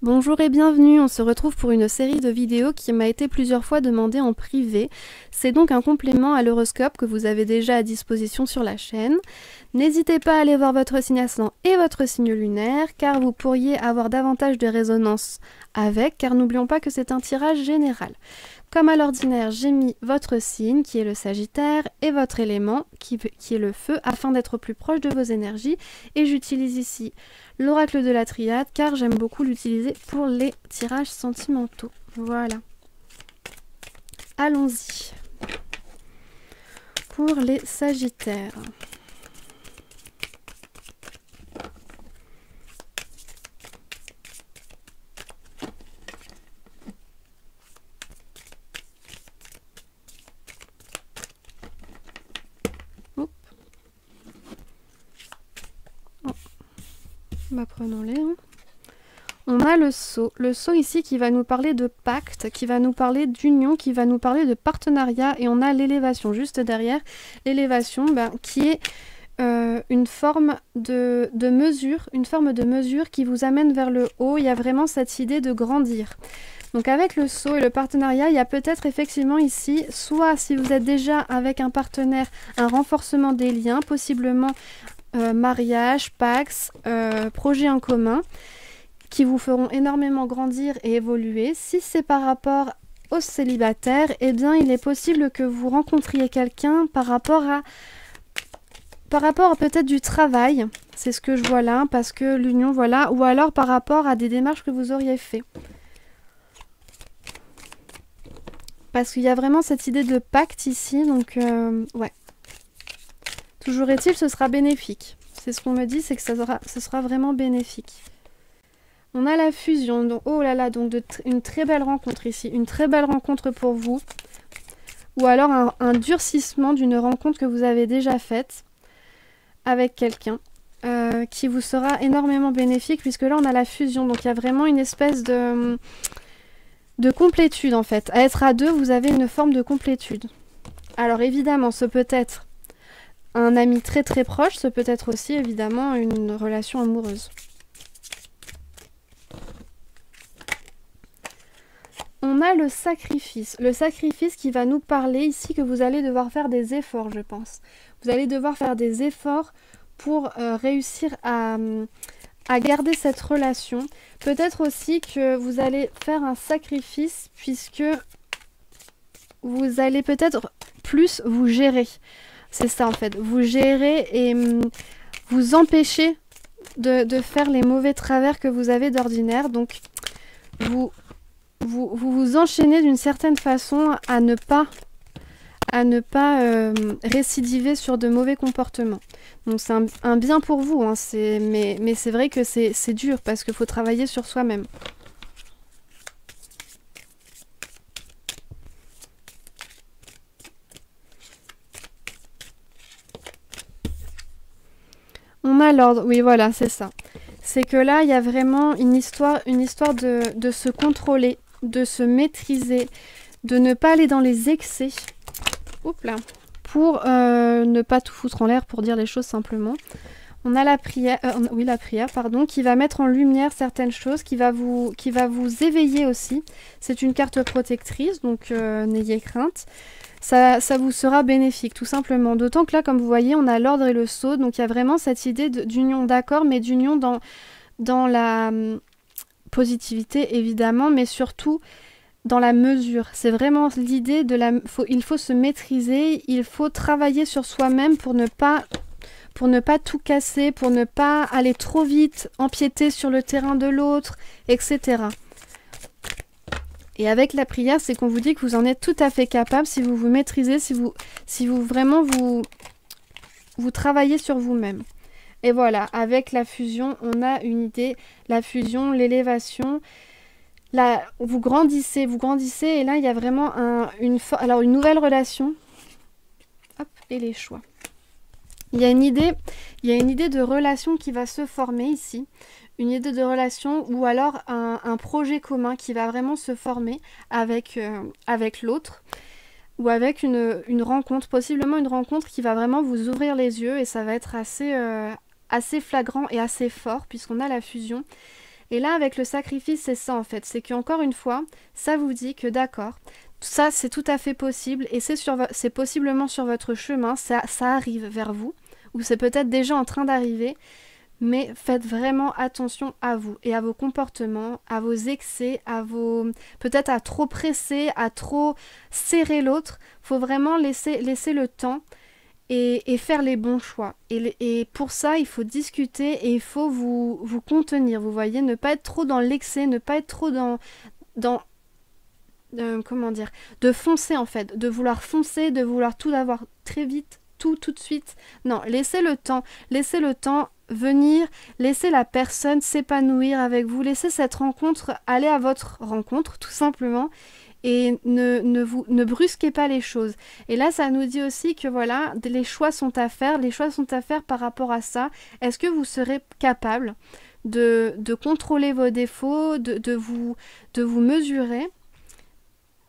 Bonjour et bienvenue, on se retrouve pour une série de vidéos qui m'a été plusieurs fois demandée en privé. C'est donc un complément à l'horoscope que vous avez déjà à disposition sur la chaîne. N'hésitez pas à aller voir votre signe ascendant et votre signe lunaire car vous pourriez avoir davantage de résonance avec, car n'oublions pas que c'est un tirage général. Comme à l'ordinaire, j'ai mis votre signe qui est le Sagittaire et votre élément qui est le feu afin d'être plus proche de vos énergies et j'utilise ici l'oracle de la triade car j'aime beaucoup l'utiliser pour les tirages sentimentaux. Voilà. Allons-y. Pour les Sagittaires. Bah, prenons-les. On a le sceau ici qui va nous parler de pacte, qui va nous parler d'union, qui va nous parler de partenariat et on a l'élévation juste derrière. L'élévation qui est une forme de mesure qui vous amène vers le haut. Il y a vraiment cette idée de grandir. Donc avec le sceau et le partenariat, il y a peut-être effectivement ici, soit si vous êtes déjà avec un partenaire, un renforcement des liens, possiblement mariage, pax, projet en commun, qui vous feront énormément grandir et évoluer. Si c'est par rapport aux célibataires, eh bien il est possible que vous rencontriez quelqu'un par rapport à peut-être du travail, c'est ce que je vois là, parce que l'union, voilà, ou alors par rapport à des démarches que vous auriez fait. Parce qu'il y a vraiment cette idée de pacte ici, donc ouais. Toujours est-il, ce sera bénéfique. C'est ce qu'on me dit, c'est que ce sera vraiment bénéfique. On a la fusion, donc, oh là là, donc une très belle rencontre ici, une très belle rencontre pour vous. Ou alors un durcissement d'une rencontre que vous avez déjà faite avec quelqu'un qui vous sera énormément bénéfique, puisque là on a la fusion, donc il y a vraiment une espèce de complétude en fait. À être à deux, vous avez une forme de complétude. Alors évidemment, ce peut être un ami très très proche, ce peut être aussi évidemment une relation amoureuse. On a le sacrifice qui va nous parler ici que vous allez devoir faire des efforts, je pense. Vous allez devoir faire des efforts pour réussir à garder cette relation. Peut-être aussi que vous allez faire un sacrifice puisque vous allez peut-être plus vous gérer. C'est ça en fait, vous gérez et vous empêchez de faire les mauvais travers que vous avez d'ordinaire. Donc vous enchaînez d'une certaine façon à ne pas récidiver sur de mauvais comportements. Donc c'est un bien pour vous, hein, mais c'est vrai que c'est dur parce qu'il faut travailler sur soi-même. On a l'ordre, oui voilà, c'est ça. C'est que là, il y a vraiment une histoire de se contrôler, de se maîtriser, de ne pas aller dans les excès. Oups là. Pour ne pas tout foutre en l'air, pour dire les choses simplement. On a la prière, pardon, qui va mettre en lumière certaines choses, qui va vous éveiller aussi. C'est une carte protectrice, donc n'ayez crainte. Ça vous sera bénéfique, tout simplement. D'autant que là, comme vous voyez, on a l'ordre et le sceau. Donc il y a vraiment cette idée d'union, d'accord, mais d'union dans la positivité, évidemment, mais surtout dans la mesure. C'est vraiment l'idée il faut se maîtriser, il faut travailler sur soi-même pour ne pas tout casser, pour ne pas aller trop vite, empiéter sur le terrain de l'autre, etc. Et avec la prière, c'est qu'on vous dit que vous en êtes tout à fait capable si vous vous maîtrisez, si vous vraiment vous travaillez sur vous-même. Et voilà, avec la fusion, on a une idée, la fusion, l'élévation. Là, vous grandissez, et là, il y a vraiment une nouvelle relation. Hop, et les choix. Il y a une idée de relation qui va se former ici. Une idée de relation ou alors un projet commun qui va vraiment se former avec l'autre ou avec une rencontre, possiblement une rencontre qui va vraiment vous ouvrir les yeux et ça va être assez flagrant et assez fort puisqu'on a la fusion. Et là, avec le sacrifice, c'est ça en fait. C'est qu'encore une fois, ça vous dit que d'accord, ça c'est tout à fait possible et c'est possiblement sur votre chemin, ça arrive vers vous, ou c'est peut-être déjà en train d'arriver. Mais faites vraiment attention à vous et à vos comportements, à vos excès, peut-être à trop presser, à trop serrer l'autre. Faut vraiment laisser le temps et faire les bons choix. Et pour ça, il faut discuter et il faut vous contenir. Vous voyez, ne pas être trop dans l'excès, ne pas être trop dans comment dire, de foncer en fait, de vouloir foncer, de vouloir tout avoir très vite, tout de suite. Non, laissez le temps venir, laissez la personne s'épanouir avec vous, laissez cette rencontre aller à votre rencontre tout simplement et ne brusquez pas les choses. Et là, ça nous dit aussi que voilà, les choix sont à faire par rapport à ça. Est-ce que vous serez capable de contrôler vos défauts, de vous mesurer?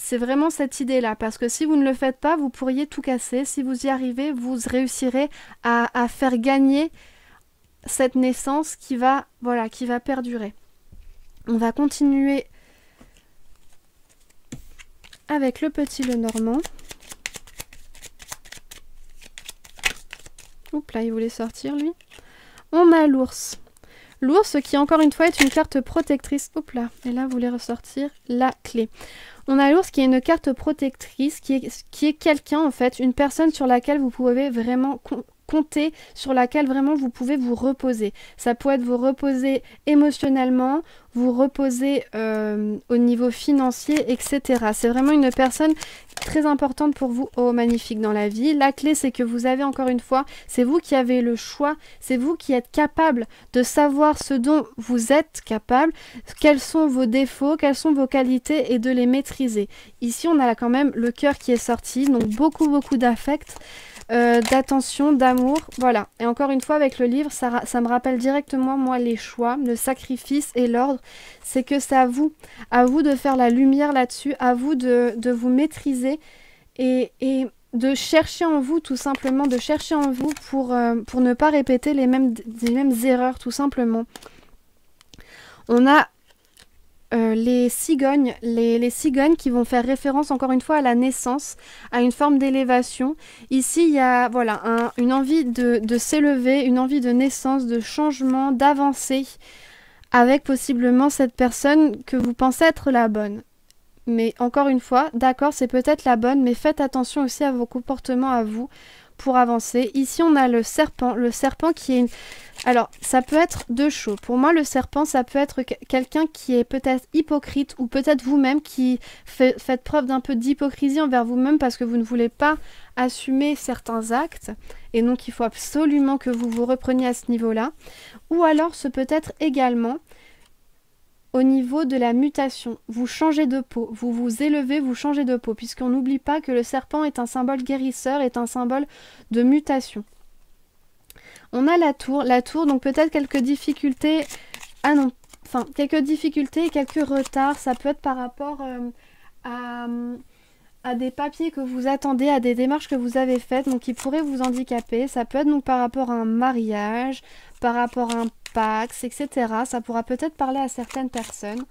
C'est vraiment cette idée-là, parce que si vous ne le faites pas, vous pourriez tout casser. Si vous y arrivez, vous réussirez à faire gagner cette naissance qui va perdurer. On va continuer avec le petit Lenormand. Oups là, il voulait sortir lui. On a l'ours. L'ours qui encore une fois est une carte protectrice. Oups là, et là vous voulez ressortir la clé. On a l'ours qui est une carte protectrice, qui est quelqu'un en fait, une personne sur laquelle vous pouvez vraiment compter, sur laquelle vraiment vous pouvez vous reposer. Ça peut être vous reposer émotionnellement, vous reposer au niveau financier, etc. C'est vraiment une personne très importante pour vous, oh magnifique, dans la vie. La clé, c'est que vous avez encore une fois, c'est vous qui avez le choix, c'est vous qui êtes capable de savoir ce dont vous êtes capable, quels sont vos défauts, quelles sont vos qualités et de les maîtriser. Ici, on a quand même le cœur qui est sorti, donc beaucoup d'affect. D'attention, d'amour, voilà. Et encore une fois, avec le livre, ça me rappelle directement, moi, les choix, le sacrifice et l'ordre. C'est que c'est à vous de faire la lumière là-dessus, à vous de vous maîtriser et de chercher en vous, tout simplement, de chercher en vous pour ne pas répéter les mêmes erreurs, tout simplement. On a les cigognes, les cigognes qui vont faire référence encore une fois à la naissance, à une forme d'élévation. Ici, il y a voilà, une envie de s'élever, une envie de naissance, de changement, d'avancer, avec possiblement cette personne que vous pensez être la bonne. Mais encore une fois, d'accord, c'est peut-être la bonne, mais faites attention aussi à vos comportements à vous pour avancer. Ici, on a le serpent qui est une... Alors, ça peut être deux choses. Pour moi, le serpent, ça peut être quelqu'un qui est peut-être hypocrite ou peut-être vous-même qui faites preuve d'un peu d'hypocrisie envers vous-même parce que vous ne voulez pas assumer certains actes et donc il faut absolument que vous vous repreniez à ce niveau-là. Ou alors, ce peut être également au niveau de la mutation. Vous changez de peau, vous vous élevez, vous changez de peau puisqu'on n'oublie pas que le serpent est un symbole guérisseur, est un symbole de mutation. On a la tour, donc peut-être quelques difficultés, quelques difficultés et quelques retards, ça peut être par rapport à des papiers que vous attendez, à des démarches que vous avez faites, donc qui pourraient vous handicaper, ça peut être donc par rapport à un mariage, par rapport à un Pax, etc. Ça pourra peut-être parler à certaines personnes,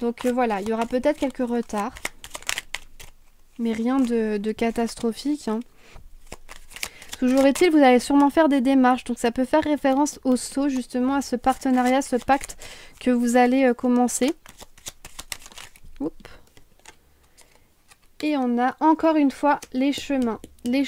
donc voilà, il y aura peut-être quelques retards, mais rien de catastrophique, hein. Toujours est-il, vous allez sûrement faire des démarches, donc ça peut faire référence au saut, justement, à ce partenariat, ce pacte que vous allez commencer. Oups. Et on a encore une fois les chemins, les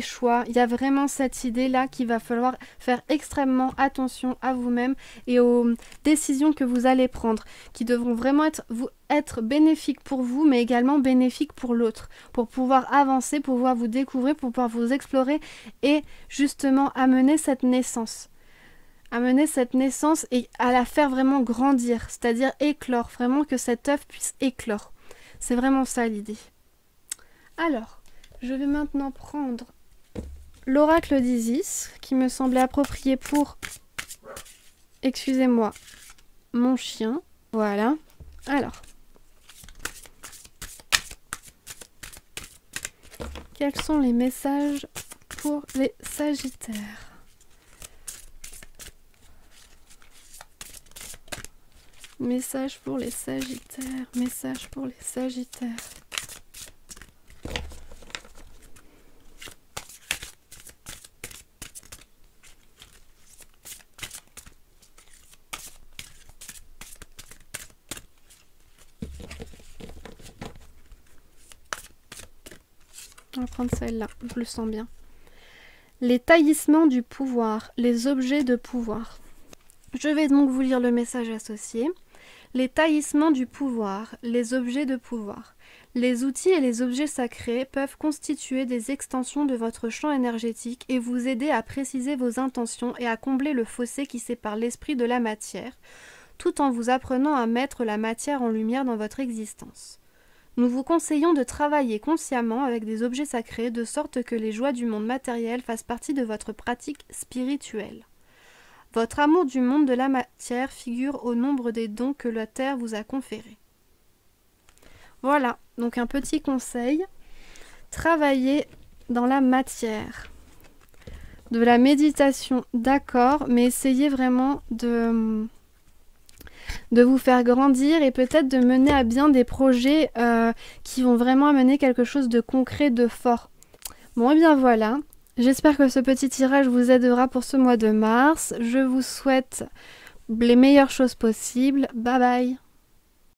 choix. Il y a vraiment cette idée-là qu'il va falloir faire extrêmement attention à vous-même et aux décisions que vous allez prendre, qui devront vraiment être bénéfiques pour vous, mais également bénéfiques pour l'autre, pour pouvoir avancer, pour pouvoir vous découvrir, pour pouvoir vous explorer et justement amener cette naissance. Et à la faire vraiment grandir, c'est-à-dire éclore, vraiment que cet œuf puisse éclore. C'est vraiment ça l'idée. Alors, je vais maintenant prendre l'oracle d'Isis, qui me semblait approprié pour, excusez-moi, mon chien. Voilà. Alors, quels sont les messages pour les Sagittaires ? Message pour les Sagittaires. Message pour les Sagittaires. On va prendre celle-là, je le sens bien. Les taillissements du pouvoir, les objets de pouvoir. Je vais donc vous lire le message associé. Les taillissements du pouvoir, les objets de pouvoir. Les outils et les objets sacrés peuvent constituer des extensions de votre champ énergétique et vous aider à préciser vos intentions et à combler le fossé qui sépare l'esprit de la matière, tout en vous apprenant à mettre la matière en lumière dans votre existence. Nous vous conseillons de travailler consciemment avec des objets sacrés de sorte que les joies du monde matériel fassent partie de votre pratique spirituelle. Votre amour du monde de la matière figure au nombre des dons que la Terre vous a conférés. Voilà, donc un petit conseil. Travaillez dans la matière. De la méditation, d'accord, mais essayez vraiment de vous faire grandir et peut-être de mener à bien des projets qui vont vraiment amener quelque chose de concret, de fort. Bon, et bien voilà. J'espère que ce petit tirage vous aidera pour ce mois de mars. Je vous souhaite les meilleures choses possibles. Bye bye.